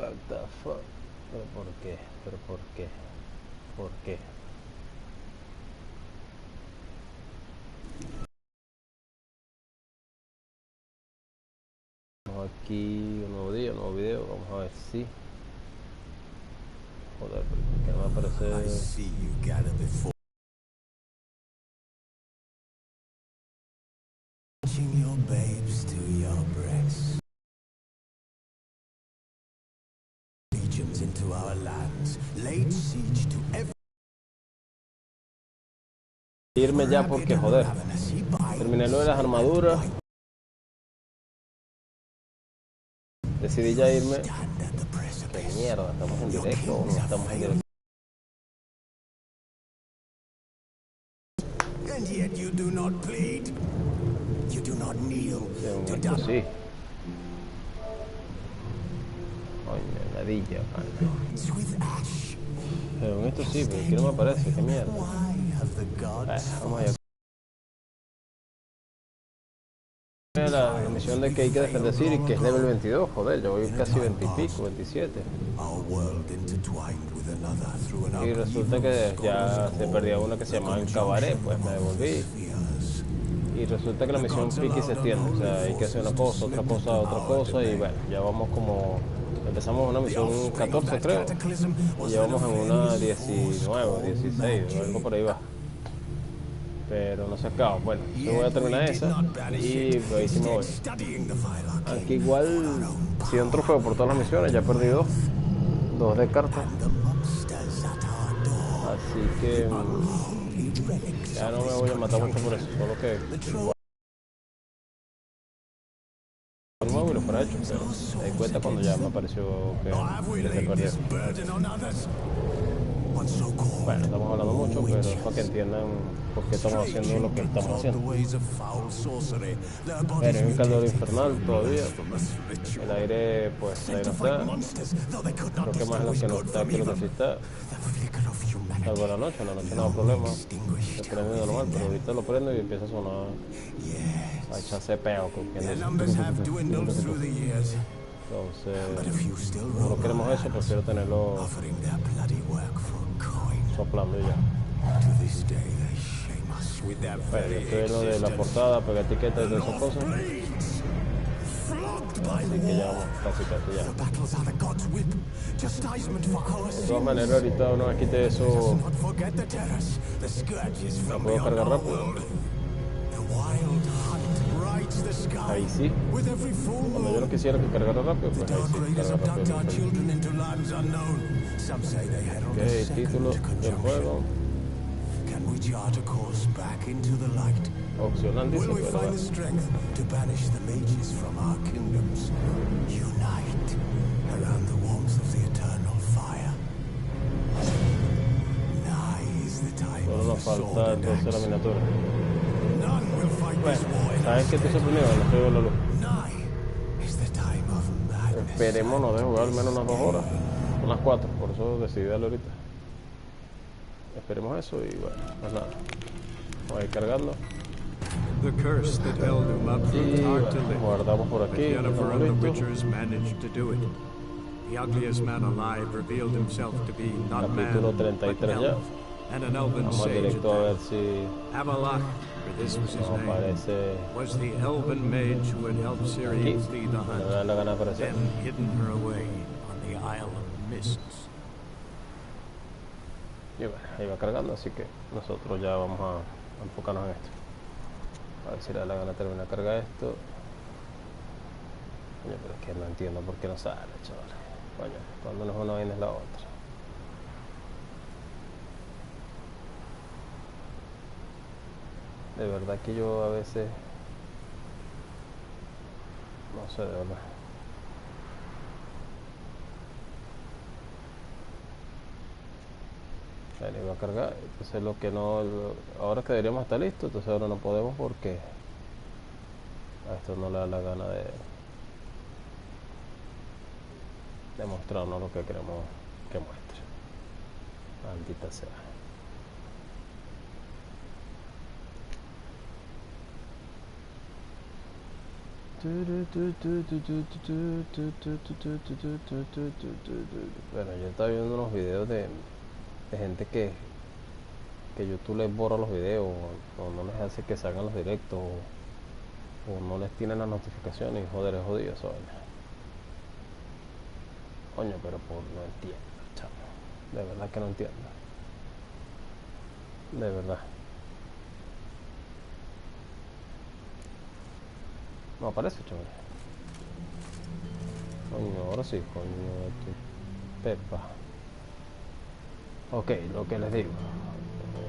What the fuck? ¿Pero por qué? ¿Pero por qué? ¿Por qué? Vamos aquí, un nuevo día, un nuevo video. Vamos a ver si... Joder, que no me aparece... Into our lands, laid siege to every... Irme ya porque, joder, terminé lo de las armaduras. Decidí ya irme. Qué mierda, estamos en directo o no estamos en directo. And yet you do not plead. You do not kneel. Según esto sí. Coño, ladilla, según esto sí, pero aquí no me aparece, qué mierda. Vamos allá. La misión de que hay que defender Siri, que es level 22, joder, yo voy casi 20 y pico, 27. Y resulta que ya se perdió una que se llamaba el cabaret, pues me devolví. Y resulta que la misión pique y se extiende, o sea, hay que hacer una cosa, otra cosa, y bueno, ya vamos como... Empezamos una misión 14 creo, y ya vamos en una 19, 16, o algo por ahí va. Pero no se acaba. Bueno, yo voy a terminar esa y ahí sí me voy. Aquí igual, si da un trofeo por todas las misiones, ya perdí dos de cartas. Así que ya no me voy a matar mucho por eso, solo que el nuevo y lo fuera hecho, pero me di cuenta cuando ya me apareció que se perdió. Bueno, estamos hablando mucho, pero es para que entiendan por qué estamos haciendo lo que estamos haciendo. Bueno, hay un calor infernal todavía. El aire, pues, ahí no está. Creo que más lo que no está que lo que sí está. Salvo la noche no hay problema. Se prende normal, pero ahorita lo prendo y empieza a sonar a echarse peo con quien dice. Entonces, como no queremos eso, prefiero tenerlo soplando ya. Bueno, esto es lo de la portada, pegar etiquetas y todas esas cosas. Así que ya vamos casi ya. De todas maneras, ahorita una vez quite eso, la puedo cargar rápido. Ahí sí. Cuando yo no quisiera que cargara rápido, pues ahí sí, carga rápido. Ok, título del juego. Opcional dice, pero solo nos falta entonces la miniatura. Bueno, ¿sabes qué estoy sorprendido? No estoy viendo la luz. Esperemos nos deje jugar al menos unas 2 horas. Unas 4, por eso decidí darle ahorita. Esperemos eso y bueno, pues nada. Vamos a ir cargando. Y bueno, guardamos por aquí. Capítulo 33 ya. Vamos al directo a ver si nos aparece aquí. Me da la gana de aparecer. Y bueno, ahí va cargando, así que nosotros ya vamos a enfocarnos en esto. A ver si le da la gana de terminar de cargar esto. Coño, pero es que no entiendo por qué no sale, chaval. Coño, cuando no es una vaina es la otra. De verdad que yo a veces... No sé, de verdad. Vale, va a cargar. Entonces lo que no... Ahora que deberíamos estar listos, entonces ahora no podemos porque... A esto no le da la gana de mostrarnos lo que queremos que muestre. Maldita sea. Bueno, yo estaba viendo unos videos de gente que YouTube les borra los videos o no les hace que salgan los directos o no les tienen las notificaciones y joder, es jodido eso, vaina. Coño, pero no entiendo, chamo. De verdad que no entiendo. De verdad. No aparece, chaval. Coño, ahora sí, coño, tu pepa. Ok, lo que les digo.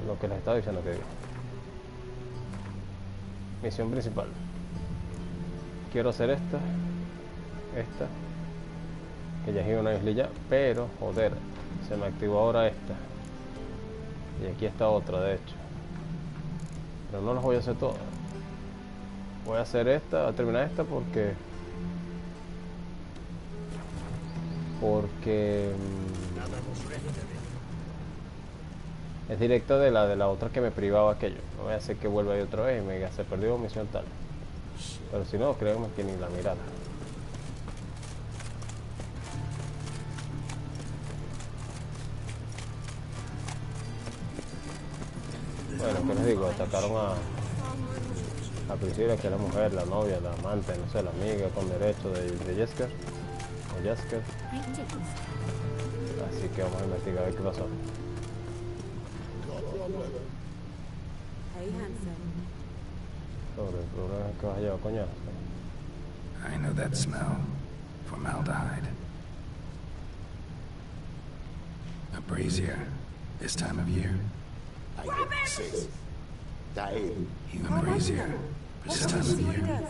Lo que les estaba diciendo que digo. Misión principal. Quiero hacer esta. Que ya es una islilla, pero, joder, se me activó ahora esta. Y aquí está otra, de hecho. Pero no las voy a hacer todas. Voy a hacer esta, a terminar esta porque es directa de la otra que me privaba aquello. No voy a hacer que vuelva ahí otra vez y me diga se perdió misión tal. Pero si no, créanme que ni la mirada. Bueno, ¿qué les digo? Atacaron a Priscila, que era la mujer, la novia, la amante, no sé, la amiga con derecho de Jessica. O Jessica. Así que vamos a investigar a ver qué pasó. Sobre el problema que vas a llevar, coño. I know that smell. Formaldehyde. A brazier. This time of year. Human brazier. This time of year.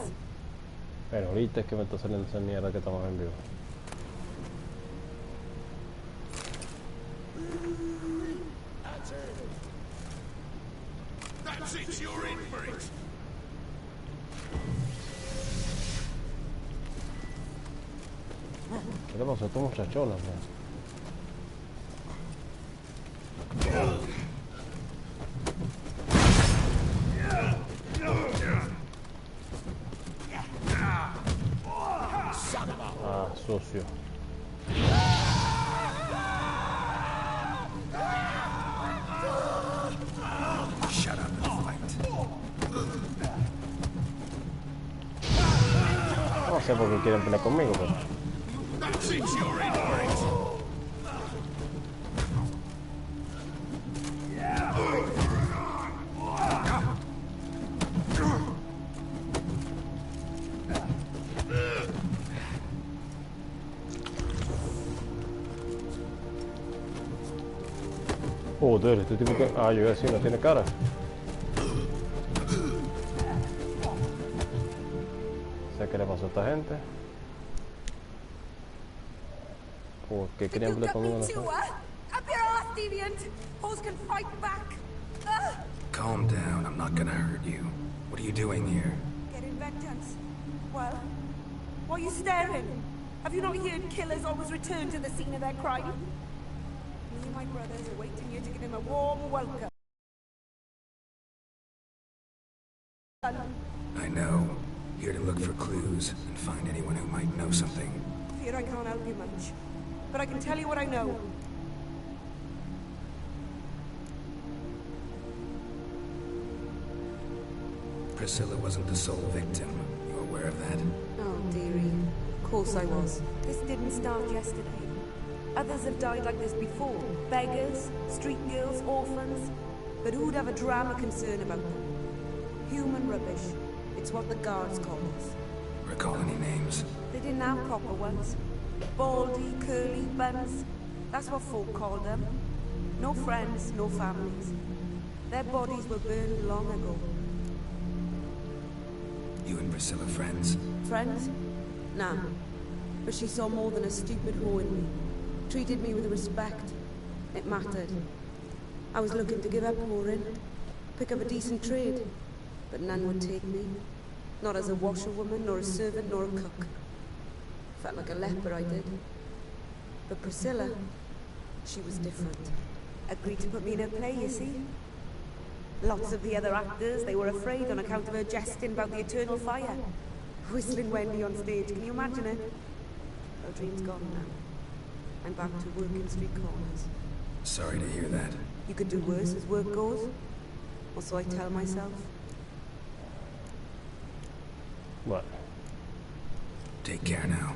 Pero ahorita es que me está saliendo esa mierda que estamos en vivo. ¿Qué le pasó a estos muchachones, man? Ah, sucio. Shut up and fight. No sé por qué quieren pelear conmigo, pero... Joder, este tipo que... Ah, yo iba a decir, no tiene cara. Sé qué le pasó a esta gente. ¿Por qué querían pelear conmigo? No sé. Calm down. I'm not gonna hurt you. What are you doing here? Getting vengeance. Well, why are you staring? Have you not heard killers always return to the scene of their crime? Me and my brothers are waiting here to give him a warm welcome. I know. Here to look for clues and find anyone who might know something. Fear I can't help you much, but I can tell you what I know. Priscilla wasn't the sole victim. You aware of that? Oh, dearie. Of course I was. This didn't start yesterday. Others have died like this before. Beggars, street girls, orphans. But who'd have a drama concern about them? Human rubbish. It's what the guards call us. Recall any names? They didn't have proper ones. Baldy, curly, buns. That's what folk called them. No friends, no families. Their bodies were burned long ago. You and Priscilla friends? Friends? Nah. But she saw more than a stupid whore in me. Treated me with respect. It mattered. I was looking to give up whoring. Pick up a decent trade. But none would take me. Not as a washerwoman, nor a servant, nor a cook. Felt like a leper, I did. But Priscilla, she was different. Agreed to put me in her play, you see. Lots of the other actors, they were afraid on account of her jesting about the eternal fire. Whistling Wendy on stage, can you imagine it? Our dream's gone now. I'm back to working street corners. Sorry to hear that. You could do worse as work goes. Or so I tell myself. Bueno, Take care now.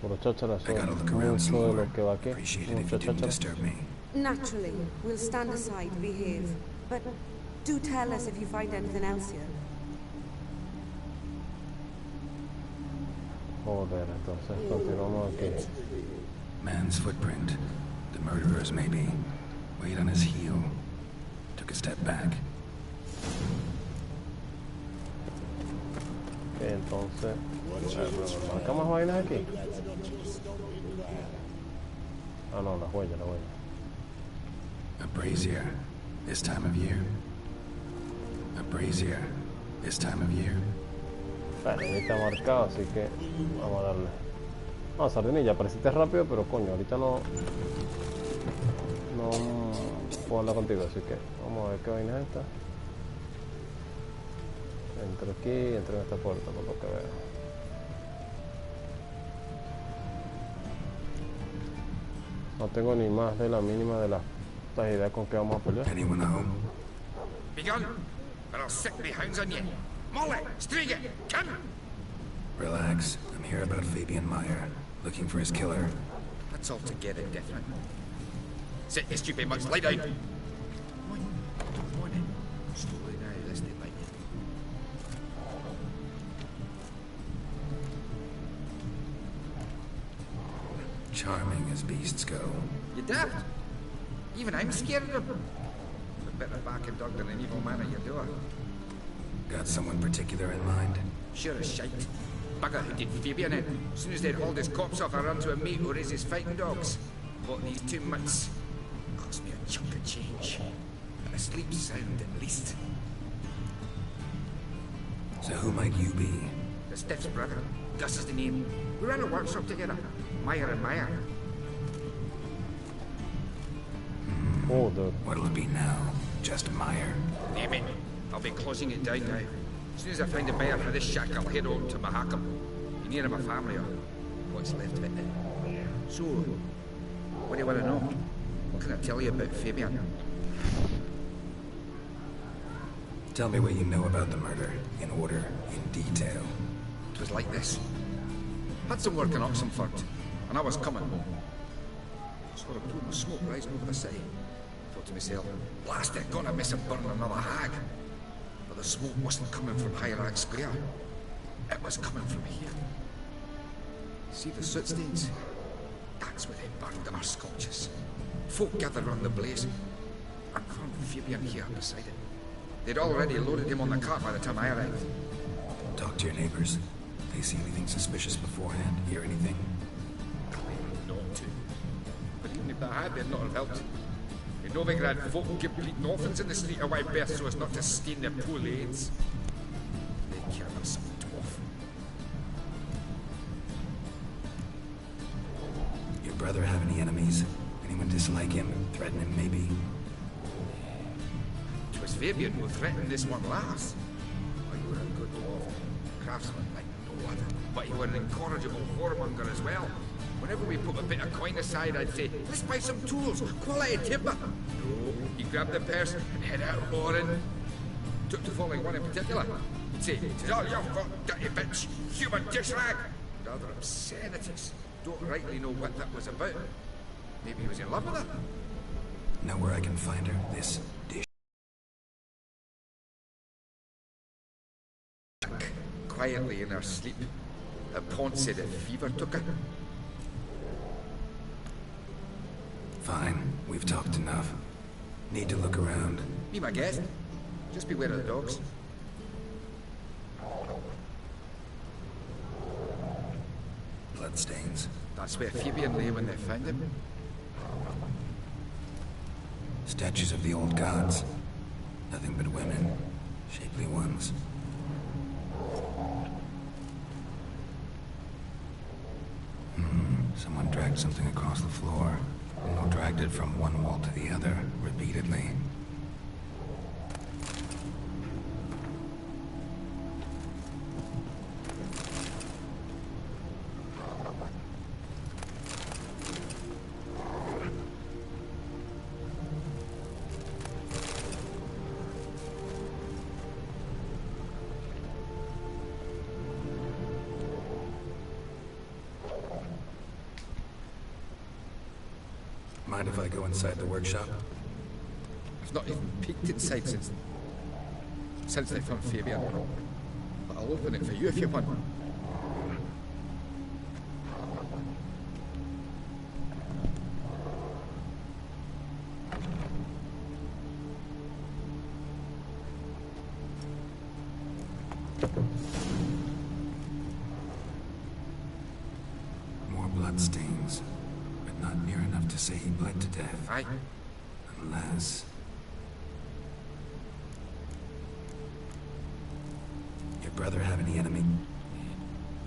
puro cháchara, I gotta look around some mucho de more. lo que va aquí. Appreciate it if Mucho you didn't cháchara. disturb me. Naturally, we'll stand aside, behave. But do tell us if you find anything else here. Joder, entonces continuamos aquí. Man's footprint. The murderer's maybe. Weight on his heel. Took a step back. Ok, entonces, ¿marcamos vainas aquí? Ah, no, las huellas, las huellas. A brazier. This time of year. A brazier. This time of year. Bueno, ahí está marcado, así que vamos a darle. No, Sardinilla, apareciste rápido, pero coño, ahorita no puedo andar contigo, así que vamos a ver qué vaina es esta. Entro aquí, entro en esta puerta, por lo que veo. No tengo ni más de la mínima de las ideas con que vamos a pelear. Anyone home? Begun, or I'll set me hounds on you. Molly, Striga, come! Relax. I'm here about Fabian Meyer. Looking for his killer. That's altogether different. Sit your stupid mutts, lie down. Morning. Slowly now, listen to lightning. Charming as beasts go. You daft? Even I'm scared of them. But better back and dog than an evil man at your door. Got someone particular in mind? Sure as shite. Bugger who did Fabian in. As soon as they'd hauled his corpse off, I run to a mate who raises fighting dogs. Bought these 2 months. Cost me a chunk of change. And a sleep sound at least. So who might you be? The Stiff's brother. Gus is the name. We ran a workshop together. Meyer and Meyer. Oh, the What'll it be now? Just Meyer? Name it. I'll be closing it down now. As soon as I find a buyer for this shack, I'll head on to Mahakam. Be near my family, or what's left of it. So, what do you want to know? What can I tell you about Fabian? Tell me what you know about the murder, in order, in detail. It was like this. Had some work in Oxenford, and I was coming home. Saw a plume of smoke rising over the city. Thought to myself, blast it, gonna miss and burn another hag. But the smoke wasn't coming from Hierarch Square. It was coming from here. See the soot stains? That's where they burned our sculptures. Folk gathered round the blaze. I found Fabian here beside it. They'd already loaded him on the cart by the time I arrived. Talk to your neighbors. They see anything suspicious beforehand? Hear anything? Not to. But even if they had, they'd not have helped. The Novigrad folk give bleeding orphans in the street a wide berth so as not to stain their poor lanes. They care about some dwarf. Your brother have any enemies? Anyone dislike him? Threaten him, maybe? It was Fabian who threatened this one last. Oh, you were a good dwarf. Craftsman like no other. But you were an incorrigible whoremonger as well. Whenever we put a bit of coin aside, I'd say, let's buy some tools, quality timber. No, he grabbed the purse and head out roaring. Took to following one in particular. He'd say, "'Tis all your fault, dirty bitch, human dish rag." And other obscenities. Don't rightly know what that was about. Maybe he was in love with her. Know where I can find her? This dish. Quietly in her sleep. A Pont said a fever took her. Fine, we've talked enough. Need to look around. Be my guest. Just beware of the dogs. Bloodstains. That's where Fabian lay when they found him. Statues of the old gods. Nothing but women. Shapely ones. Someone dragged something across the floor. Or dragged it from one wall to the other, repeatedly. Mind if I go inside the workshop? I've not even peeked inside since they found Fabian. But I'll open it for you if you want. More blood stains, but not near enough to say he bled to death. Aye. Unless... Your brother have any enemy?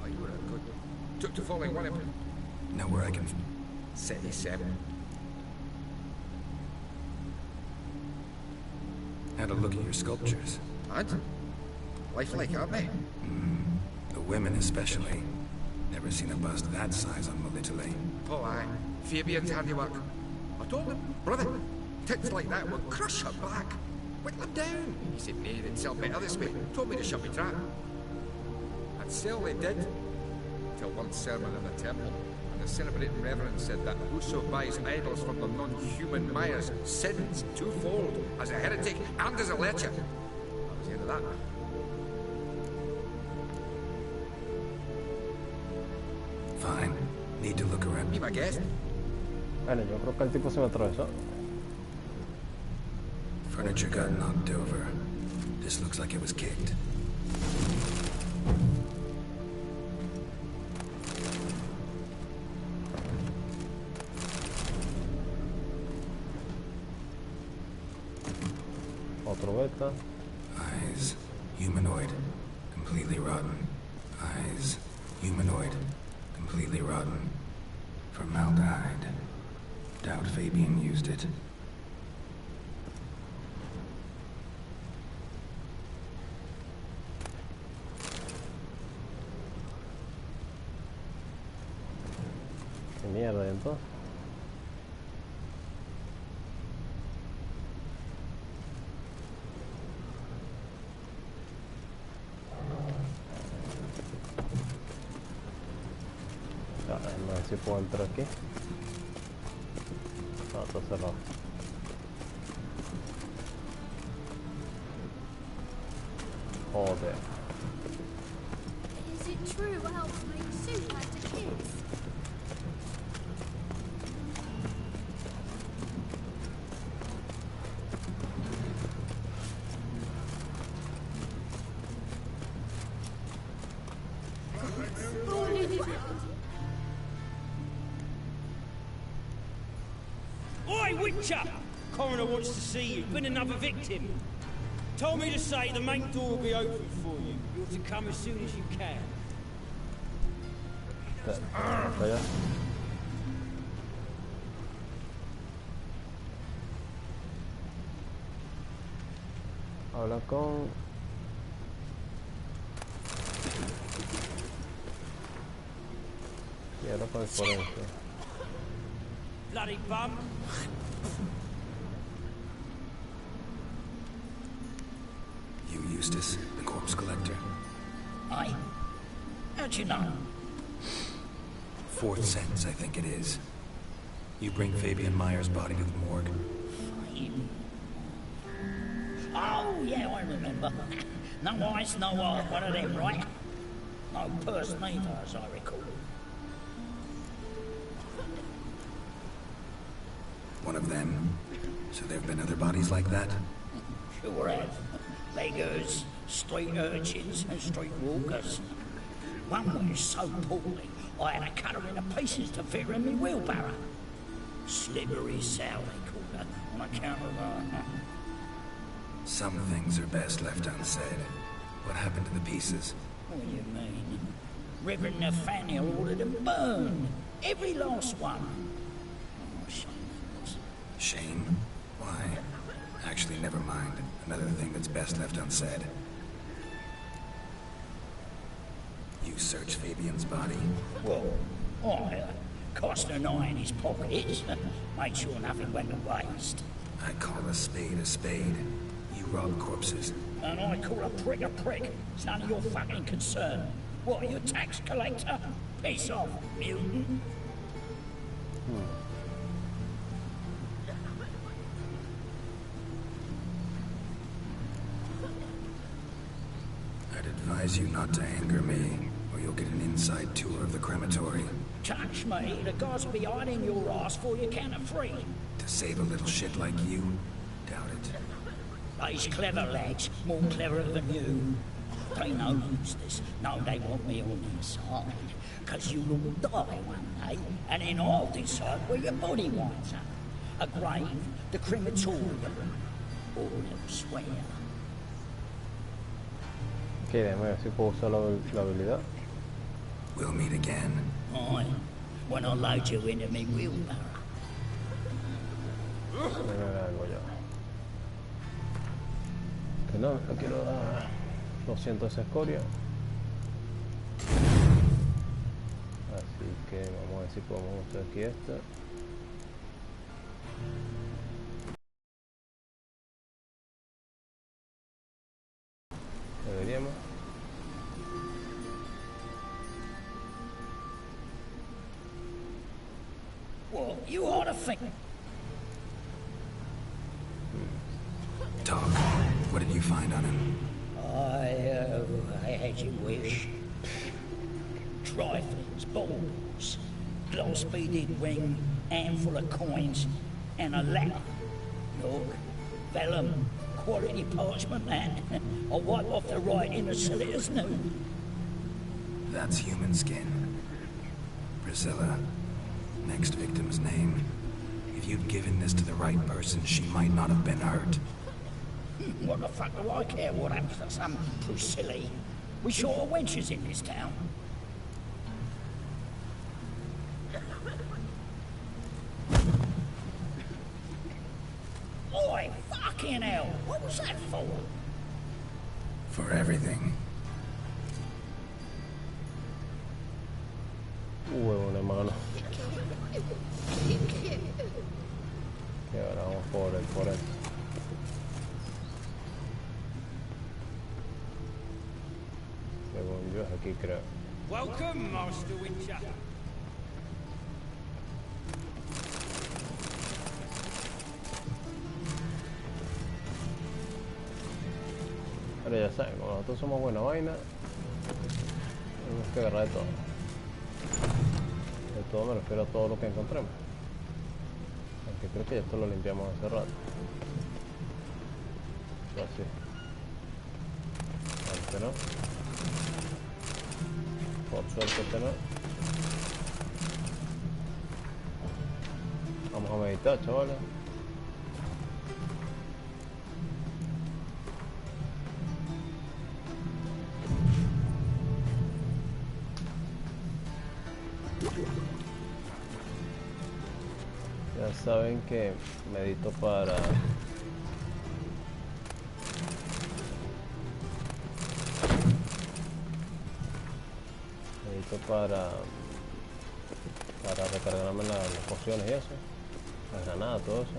Oh, you were a good. Took to following one of them. Know where I can... Set you seven. Had a look at your sculptures. And? Lifelike, aren't they? The women especially. Never seen a bust that size on Melitele. Oh, aye. Fabian's handiwork. I told him, brother, tits like that will crush her back. Whittle them down. He said, nay, they'd sell better this way. Told me to shut me trap. And sell they did. Till one sermon in the temple. And the celebrating reverend said that whoso buys idols from the non-human Mayas sins twofold, as a heretic and as a lecher. That was the end of that. Fine. Need to look around. Be my guest. Bueno, yo creo que el tipo se me atravesó. Furniture got knocked over. This looks like it was kicked. Otro beta. Eyes. Humanoid. Completely rotten. Eyes. Humanoid. Completely rotten. Formaldehyde. Doubt Fabian used it. Qué mierda, ¿y entonces? No sé si puedo entrar aquí. No, está cerrado. Joder. Is it true elves make soup out of kids? Oi, Witcher! Coroner wants to see you. Been another victim. Told me to say the main door will be open for you. You're to come as soon as you can. Vaya. Habla con... Y habla con el forense. Bloody bum. You, Eustace, the corpse collector? Aye. How'd you know? Fourth sense, I think it is. You bring Fabian Meyer's body to the morgue. Fine. Oh, yeah, I remember. No eyes, no heart, one of them, right? No purse neither, as I recall. One of them. So there have been other bodies like that? Sure have. Beggars, street urchins, and street walkers. One was so poorly, I had to cut her into pieces to fit her in my wheelbarrow. Slippery Sal, they called her, on account of her. Some things are best left unsaid. What happened to the pieces? What do you mean? Reverend Nathaniel ordered them burned. Every last one. Oh, shame that was. Shame? Why? Actually, never mind. Another thing that's best left unsaid. You search Fabian's body? Well, I cast an eye in his pockets. Made sure nothing went to waste. I call a spade a spade. You rob corpses. And I call a prick a prick. It's none of your fucking concern. What, are you a tax collector? Piss off, mutant. advise you not to anger me, or you'll get an inside tour of the crematory. Touch me, the guys will be hiding your ass for your count of 3. To save a little shit like you? Doubt it. These clever lads, more clever than you. They know this. No, they want me on their side. Because you'll all die one day, and then I'll decide where your body winds up. A grave, the crematorium, or elsewhere. Ok, déjame ver si puedo usar la habilidad. We'll meet again. Aye, when I load you into me wheelbarrow. Déjame ver algo ya. Que no quiero dar 200 de esa escoria. Así que vamos a ver si podemos usar aquí esta. Deberíamos. Well, you ought to think. Talk. What did you find on him? I had you wish. Trifles, baubles, glass-beaded ring, handful of coins, and a letter. Look, vellum, quality parchment, and I'll wipe off the writing and sell it as new. That's human skin. Priscilla. Next victim's name. If you'd given this to the right person, she might not have been hurt. What the fuck do I care what happens to some Priscilla? We saw wenches in this town. Oi, fucking hell! What was that for? For everything. Huevo, hermano. Que ahora vamos por él. Según yo es aquí, creo. Welcome, Master Witcher. Pero ya saben, como nosotros somos buena vaina, tenemos que agarrar de todo. De todo me refiero a todo lo que encontremos. Aunque creo que ya esto lo limpiamos hace rato. Así. Este no. Por suerte este no. Vamos a meditar, chavales. Ya saben que medito para recargarme las pociones y eso, las granadas, todo eso.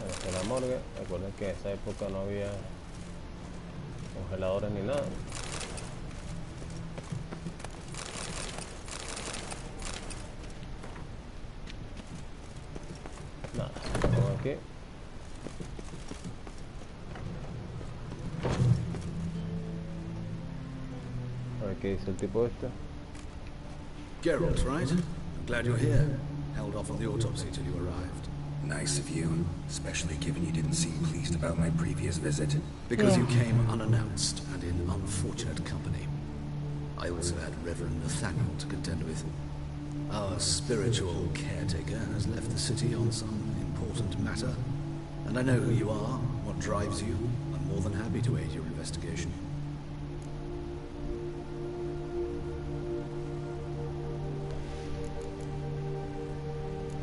Esta es la morgue. Recuerden que en esa época no había congeladores ni nada. Nada, vamos aquí. A ver qué dice el tipo este. Geralt, right? I'm glad you're here. Held off on the autopsy till you arrived. Nice of you, especially given you didn't seem pleased about my previous visit. Because you came unannounced and in unfortunate company. I also had Reverend Nathaniel to contend with. Our spiritual caretaker has left the city on some important matter. And I know who you are, what drives you. I'm more than happy to aid your investigation.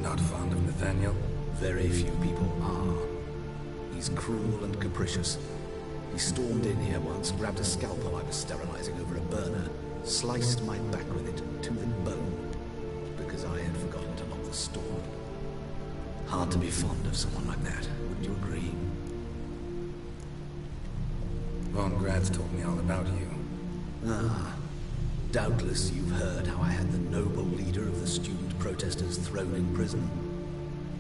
Not fond of Nathaniel? Very few people are. He's cruel and capricious. He stormed in here once, grabbed a scalpel I was sterilizing over a burner, sliced my back with it to the bone, because I had forgotten to lock the store. Hard to be fond of someone like that, wouldn't you agree? Von Grad's told me all about you. Ah, doubtless you've heard how I had the noble leader of the student protesters thrown in prison.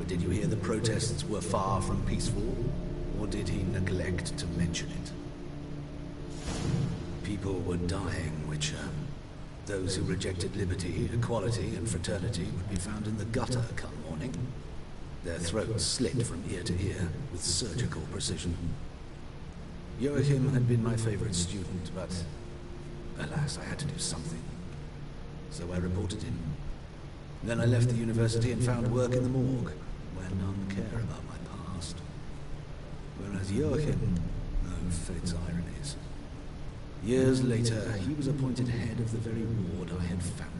But did you hear the protests were far from peaceful? Or did he neglect to mention it? People were dying, Witcher. Those who rejected liberty, equality, and fraternity would be found in the gutter come morning. Their throats slit from ear to ear with surgical precision. Joachim had been my favorite student, but alas, I had to do something. So I reported him. Then I left the university and found work in the morgue, where none care about my past. Whereas Joachim, oh, fate's ironies. Years later, he was appointed head of the very ward I had founded.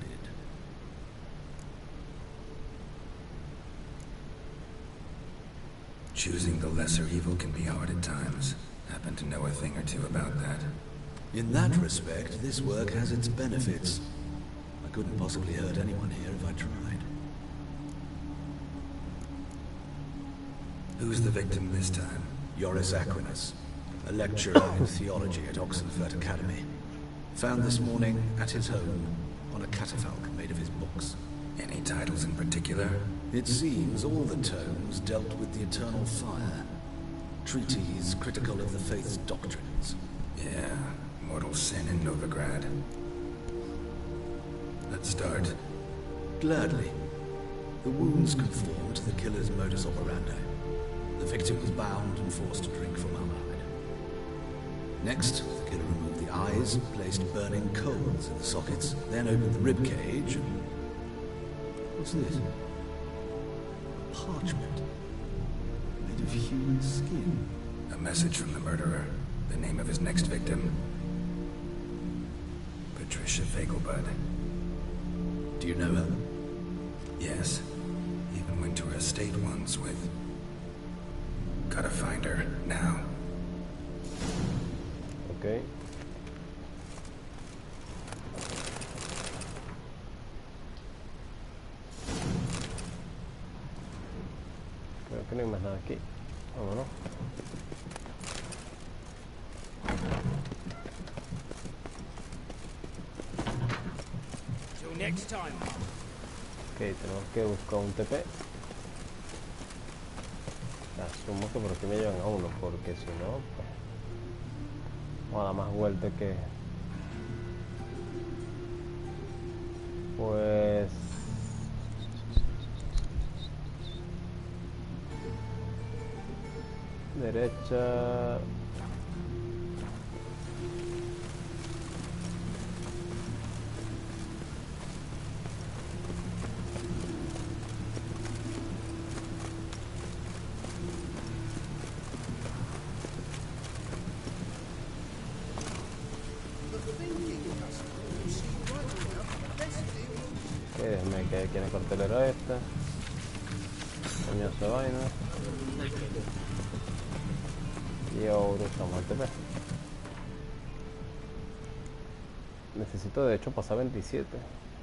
Choosing the lesser evil can be hard at times. Happen to know a thing or two about that. In that respect, this work has its benefits. I couldn't possibly hurt anyone here if I tried. Who's the victim this time? Joris Aquinas, a lecturer in theology at Oxenford Academy. Found this morning at his home on a catafalque made of his books. Any titles in particular? It seems all the tomes dealt with the eternal fire. Treatises critical of the faith's doctrines. Yeah, mortal sin in Novigrad. Let's start. Gladly. The wounds conform to the killer's modus operandi. The victim was bound and forced to drink formaldehyde. Next, the killer removed the eyes, placed burning coals in the sockets, then opened the rib cage. What's this? Parchment. Made of human skin. A message from the murderer. The name of his next victim. Patricia Fagelbud. Do you know her? Yes. Even went to her estate once with... Gotta find her, now. Okay. Creo que no hay más nada aquí. Vámonos. Till next time. Ok, tenemos que buscar un TP. Asumo que por aquí me llevan a uno, porque si no, pues, vamos a dar más vuelta que... Pues... Derecha... Déjame que aquí en la cartelera esta. Coño esa vaina. Y ahora usamos el TP. Necesito de hecho pasar 27.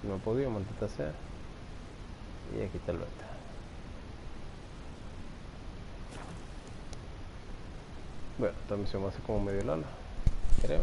No he podido, maldita sea. Y aquí está el beta. Bueno, esta misión va a ser como medio larga, creo.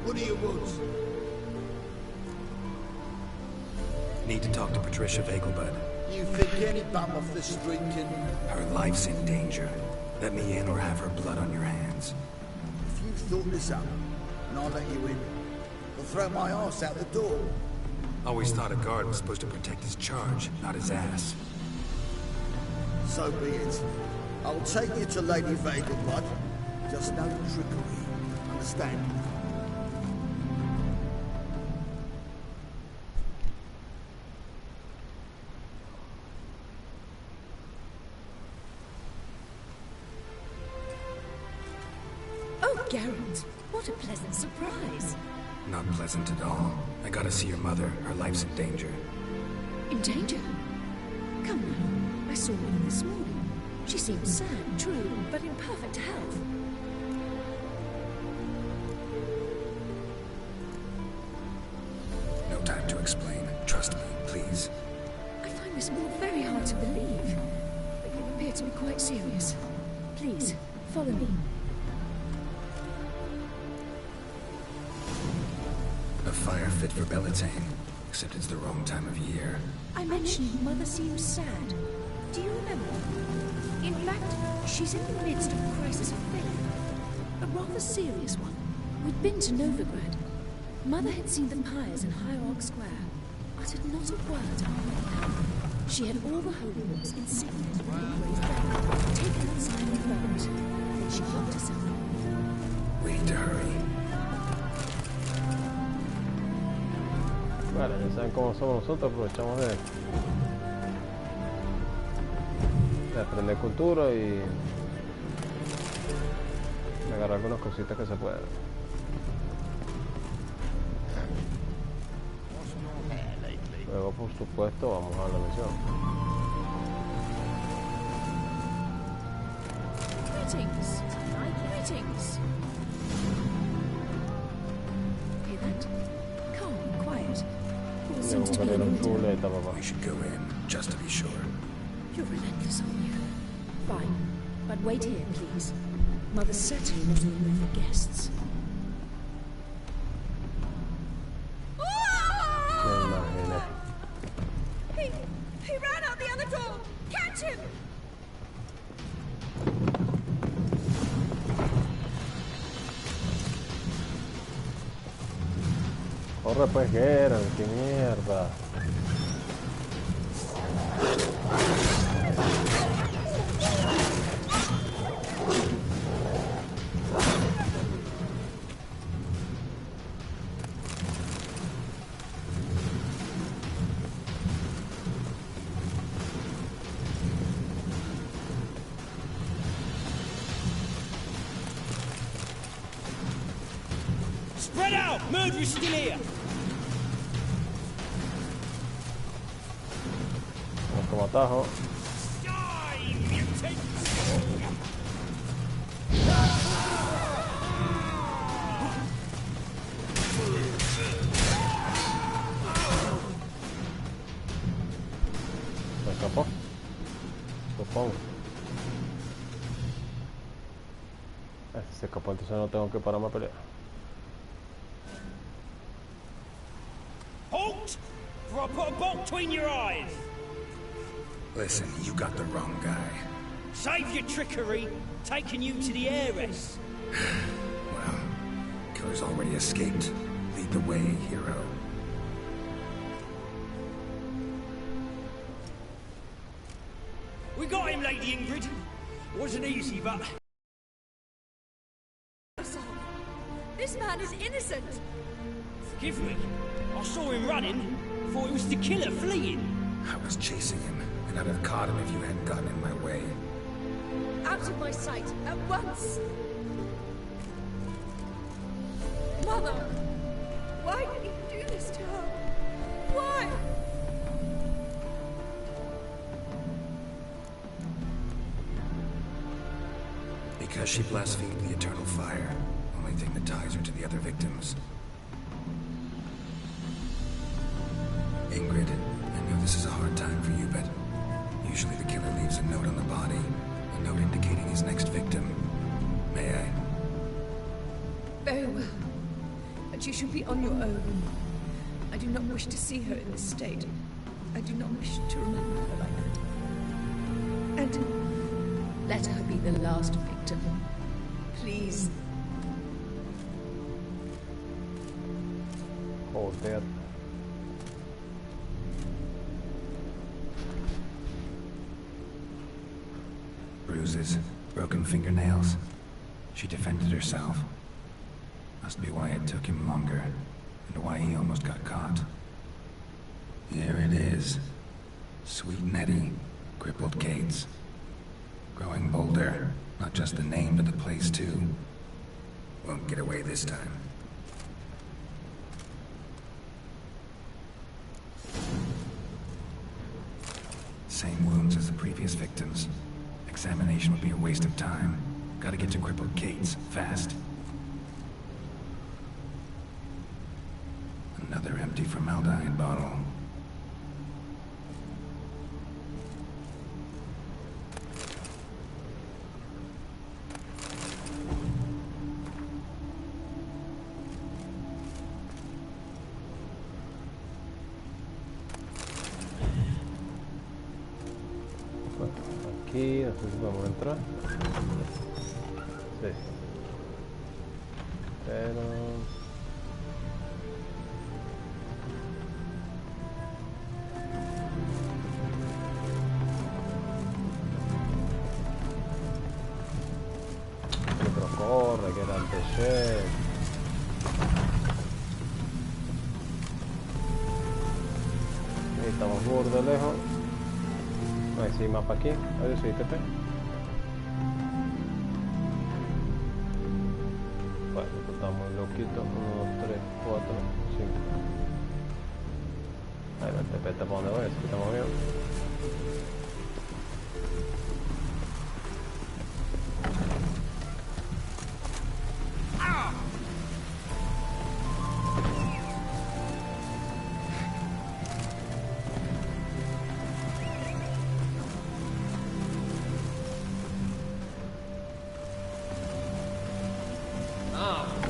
What do you want? Need to talk to Patricia Fagelbud. You think any bum off the street can... Her life's in danger. Let me in or have her blood on your hands. If you thought this up, and I'll let you in, I'll throw my ass out the door. Always thought a guard was supposed to protect his charge, not his ass. So be it. I'll take you to Lady Vegelbud. Just no trickery. Understand? Oh, Geralt, what a pleasant surprise. Not pleasant at all. I gotta see your mother. Her life's in danger. In danger? Come now, I saw her this morning. She seemed sad, true, but in perfect health. No time to explain. Trust me, please. I find this all very hard to believe, but you appear to be quite serious. Please, follow me. A fire fit for Bellatane, except it's the wrong time of year. I mentioned Mother seems sad. Do you remember? In fact, she's in the midst of a crisis of faith. A rather serious one. We'd been to Novigrad. Mother had seen the pyres in Hierarch Square, uttered not a word on the way home. She had all the holy books insignias with the great bell, taken outside and burned. Then she locked herself up. We need to hurry. Vale, ya saben cómo somos nosotros, aprovechamos de aprender cultura y de agarrar algunas cositas que se puedan. Luego, por supuesto, vamos a la misión. Greetings. Greetings. Hear that? Calm, quiet. All seem to be in order. We should go in, just to be sure. You're relentless, aren't you? Fine. But wait here, please. Mother's certainly not in the mood for guests. He ran out the other door! Catch him! Corre pues, Geralt, qué mierda. Spread out! Murderer's still here! Vamos como atajo. Die, mutant! Se escapó. Supongo. Si se escapó, entonces no tengo que pararme a pelear. Halt! Or I'll put a bolt between your eyes! Listen, you got the wrong guy. Save your trickery, taking you to the heiress. Well, killer's already escaped. Lead the way, hero. We got him, Lady Ingrid. Wasn't easy, but... This man is innocent! Forgive me. I saw him running. Thought it was the killer fleeing. I was chasing him, and I'd have caught him if you hadn't gotten in my way. Out of my sight, at once! Mother! Why did you do this to her? Why? Because she blasphemed the eternal fire. Only thing that ties her to the other victims. Ingrid, I know this is a hard time for you, but usually the killer leaves a note on the body, a note indicating his next victim. May I? Very well. But you should be on your own. I do not wish to see her in this state. I do not wish to remember her like that. And let her be the last victim. Please. Joder. Bruises, broken fingernails. She defended herself. Must be why it took him longer, and why he almost got caught. Here it is. Sweet Nettie, crippled Kate's. Growing bolder, not just the name, but the place too. Won't get away this time. Same wounds as the previous victims. Examination would be a waste of time. Gotta get to crippled Kate's, fast. Another empty formaldehyde bottle. Aquí, no sé si podemos entrar. Sí. Pero... otro corre, que era el TC. Ahí estamos burdo lejos. No hay sí mapa aquí. Adiós, sí, TP. Bueno, estamos loquitos. 1, 2, 3, 4, 5. Ahí va el TP, está para donde voy, así que estamos bien.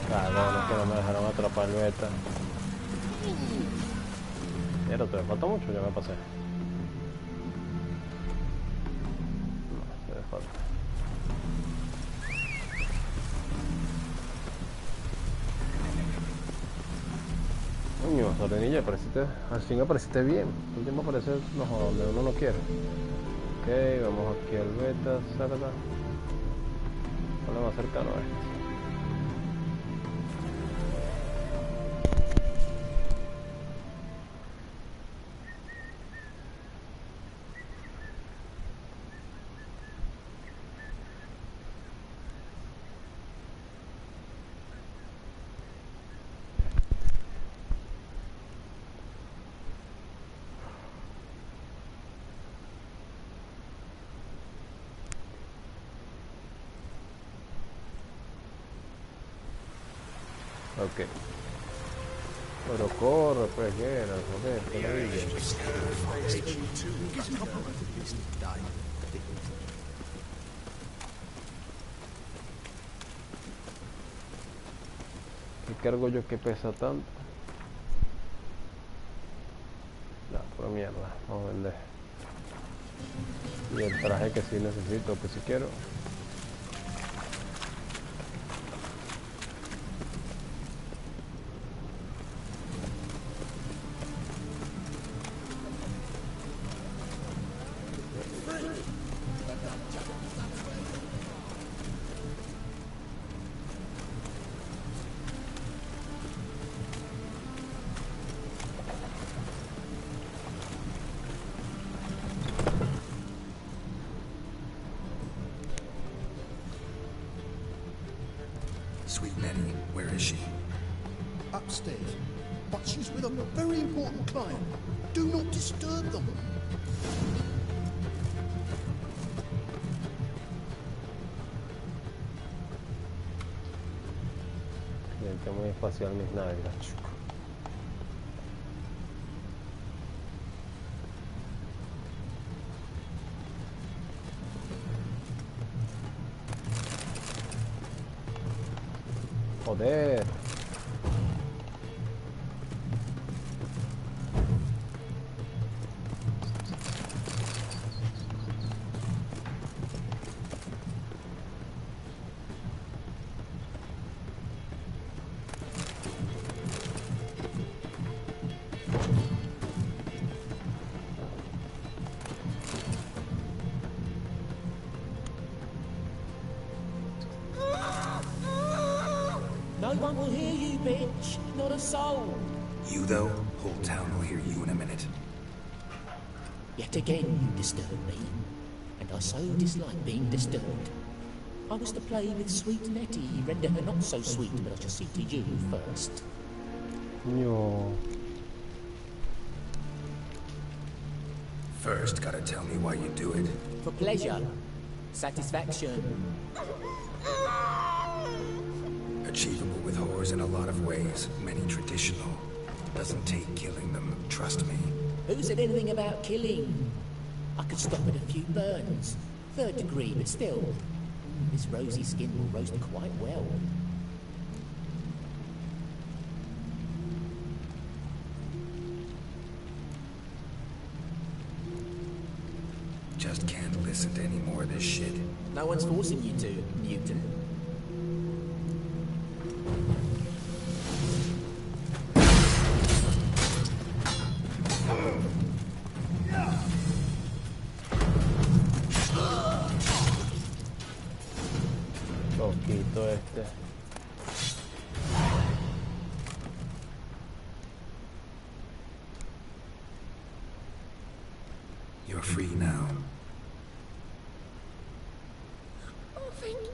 Cagones que no me dejaron atrapar el beta. Mira, te falta mucho, ya me pasé. No, te falta. Coño, Sorenilla, al fin apareciste bien. El tiempo aparece donde uno no quiere. Ok, vamos aquí al beta, cerda. ¿Cuál es más cercano a este? Ok. Pero corre, pues, joder, que no vive. ¿Qué cargo yo que pesa tanto? No, pura mierda, vamos a vender. Y el traje que sí necesito, que sí quiero. Sweet Nettie, where is she? Upstairs, but she's with a very important client. Do not disturb them. Cliente muy espacial, mis nalgas, chico. Joder. No one will hear you, bitch. Not a soul. You, though? Whole town will hear you in a minute. Yet again you disturb me. And I so dislike being disturbed. I was to play with sweet Nettie, render her not so sweet, but I shall see to you first. No. First, gotta tell me why you do it. For pleasure. Satisfaction. Achievable with whores in a lot of ways, many traditional. Doesn't take killing them, trust me. Who said anything about killing? I could stop at a few burns. 3rd degree, but still. This rosy skin will roast quite well. Just can't listen to any more of this shit. No one's forcing you to, mutant. Loquito este. You're free now. Oh, thank you.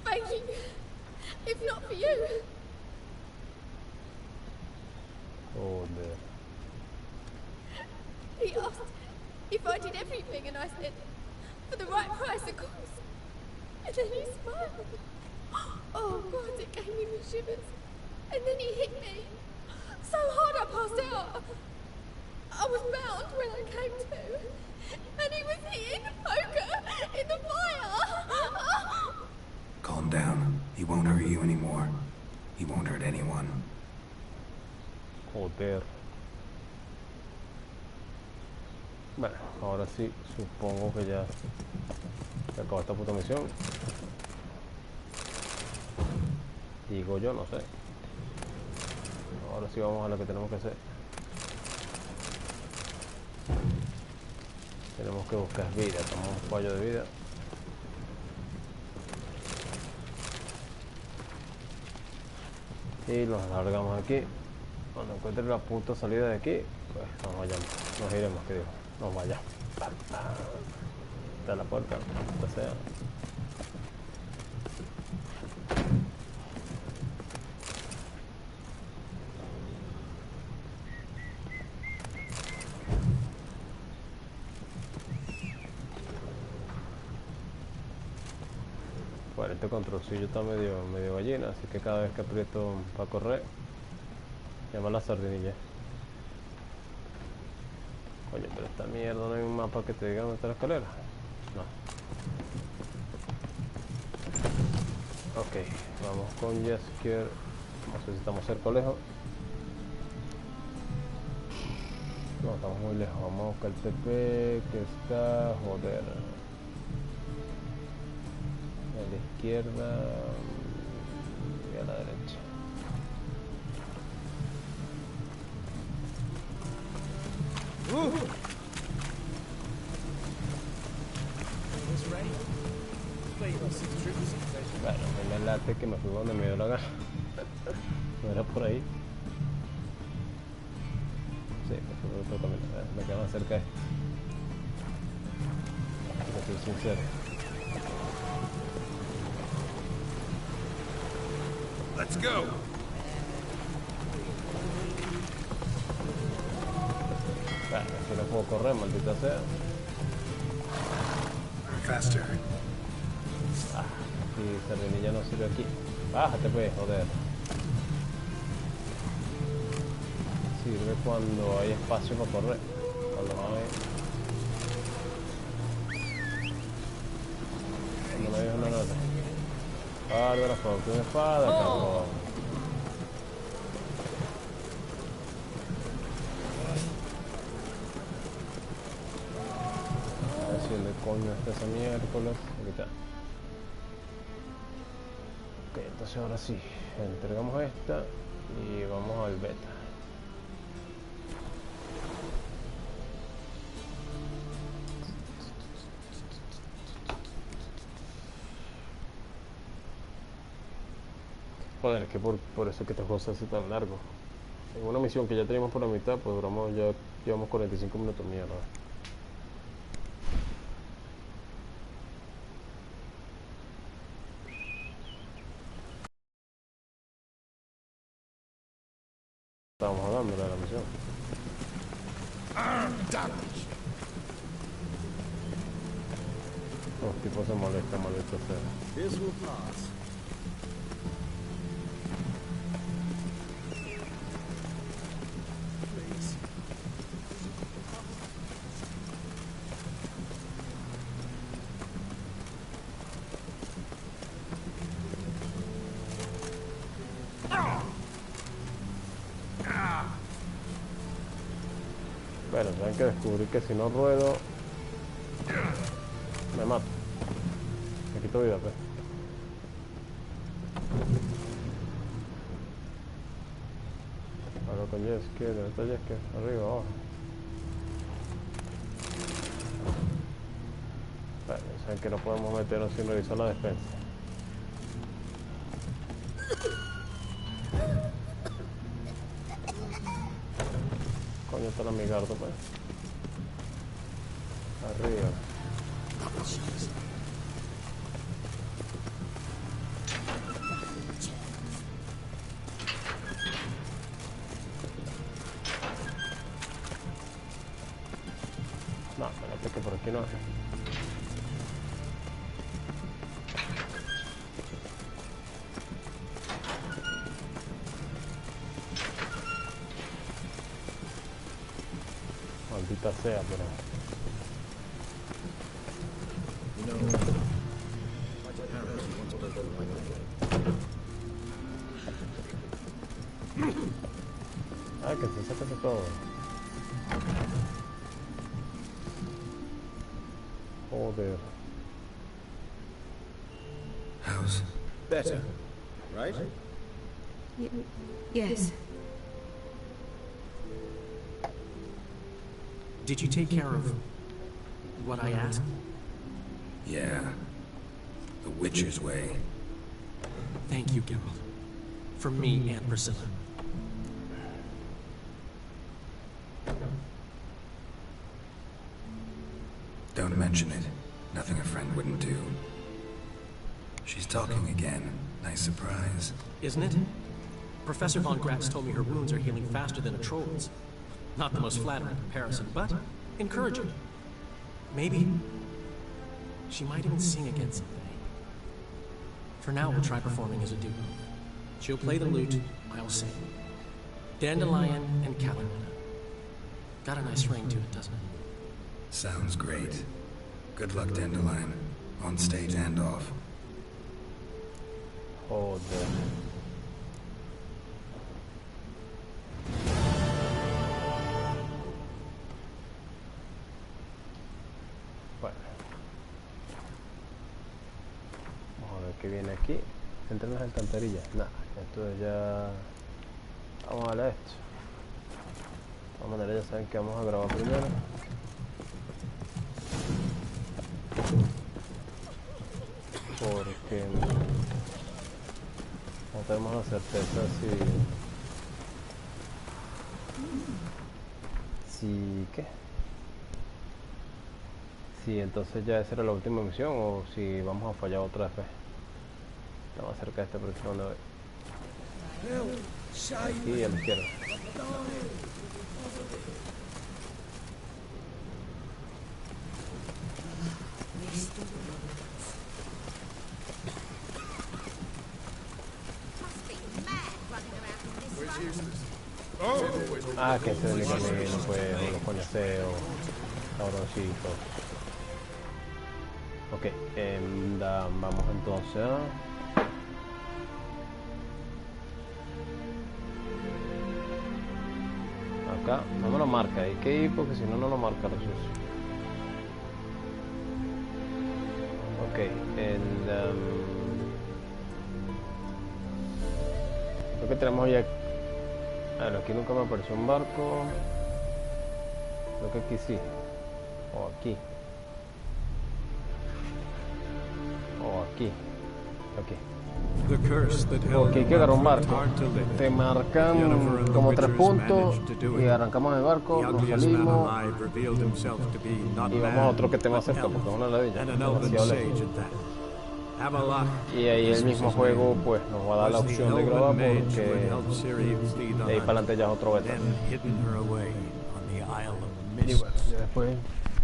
Thank you. If not for you. Joder. He asked if I did everything, and I said, for the right price, of course. And then he smiled. Oh, God, it gave me the shivers. And then he hit me. So hard I passed out. I was bound when I came to. And he was hitting the poker in the fire. Calm down. He won't hurt you anymore. He won't hurt anyone. Joder. Bueno, ahora sí, supongo que ya se acabó esta puta misión. Digo yo, no sé. Ahora sí vamos a lo que tenemos que hacer. Tenemos que buscar vida, tomamos un fallo de vida. Y nos largamos aquí. Cuando encuentre la puta salida de aquí, pues nos vayamos, nos iremos, que digo, nos vayamos. Está la puerta, o sea. Bueno, este controlcillo está medio gallina, así que cada vez que aprieto para correr, llama la sardinilla. Coño, pero esta mierda no hay un mapa que te diga dónde está la escalera. No. Ok, vamos con Jesker. No sé si estamos cerca o lejos. No, estamos muy lejos. Vamos a buscar el TP que está, joder, a la izquierda y a la derecha. Bueno, me late que me fui donde me dio la gana. No era por ahí. Sí, me fui por otro camino. Me quedaba cerca de esto. Si soy sincero. Let's go. Bueno, si no puedo correr, maldita sea. Faster. Ah, aquí sardinilla no sirve aquí. Bájate pues, joder. Sirve cuando hay espacio para correr. Cuando no hay... Cuando no hay una nota. Bárbara, por una espada, cabrón. ¿Dónde coño está esa miércoles? Aquí está. Ok, entonces ahora sí, entregamos esta y vamos al beta. Joder, es que por eso es que este juego se hace tan largo. En una misión que ya teníamos por la mitad, pues duramos, ya llevamos 45 minutos, mierda. misión. Los tipos se molestan, maldito sea. This will pass. Bueno, saben que descubrí que si no ruedo me mato. Me quito vida, pues. Hablo con Jeske, ¿dónde está Jeske? Arriba, abajo. Bueno, saben que no podemos meternos sin revisar la despensa. Coño, está el amigardo, pues. Arriba. No, espérate que por aquí no. Maldita sea, pero... Ah, que se saca de todo. Joder. How's... Better, right? Yes. Did you take care of what I asked? Yeah. The Witcher's way. Thank you, Geralt. From me and Priscilla. Don't mention it. Nothing a friend wouldn't do. She's talking again. Nice surprise. Isn't it? Professor von Gratz told me her wounds are healing faster than a troll's. Not the most flattering comparison, but encouraging. Maybe she might even sing again someday. For now, we'll try performing as a duo. She'll play the lute, I'll sing. Dandelion and Calamina. Got a nice ring to it, doesn't it? Sounds great. Good luck, Dandelion. On stage and off. Joder. Bueno. Vamos a ver qué viene aquí. Entre las alcantarillas. Nada, esto ya... Vamos a darle a esto. De todas maneras ya saben que vamos a grabar primero. Porque no tenemos la certeza si ¿qué? Si entonces ya esa era la última misión o si vamos a fallar otra vez. Estamos cerca de esta próxima donde voy. Aquí a la izquierda. Ah, que se ve el camino, pues, o los coñaceos, cabroncitos. Ok, vamos entonces a... Acá, no me lo marca, hay que ir porque si no, no lo marca el sucio. Ok, creo que tenemos ya... Bueno, aquí nunca me apareció un barco. Creo que aquí sí. O aquí. O aquí. Ok. Ok, hay que agarrar un barco. Te marcan como 3 puntos y arrancamos el barco, nos salimos y vamos a otro que tengo más cerca porque es una ladilla. Demasiado lejos. Y ahí el mismo juego pues nos va a dar la opción de grabar porque de ahí para adelante ya es otro beta. Y bueno, ya después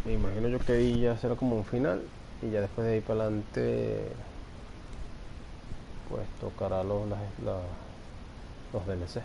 me imagino yo que ahí ya será como un final y ya después de ahí para adelante pues tocará los DLC.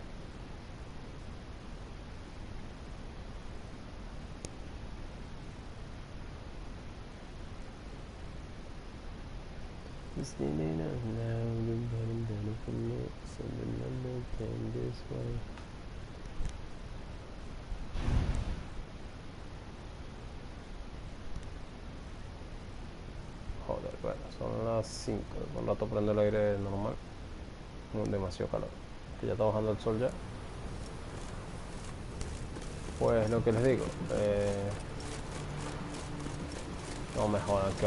Joder, bueno, son las 5. Un rato prende el aire normal. Demasiado calor. Que ya está bajando el sol ya. Pues lo que les digo. No me jodan que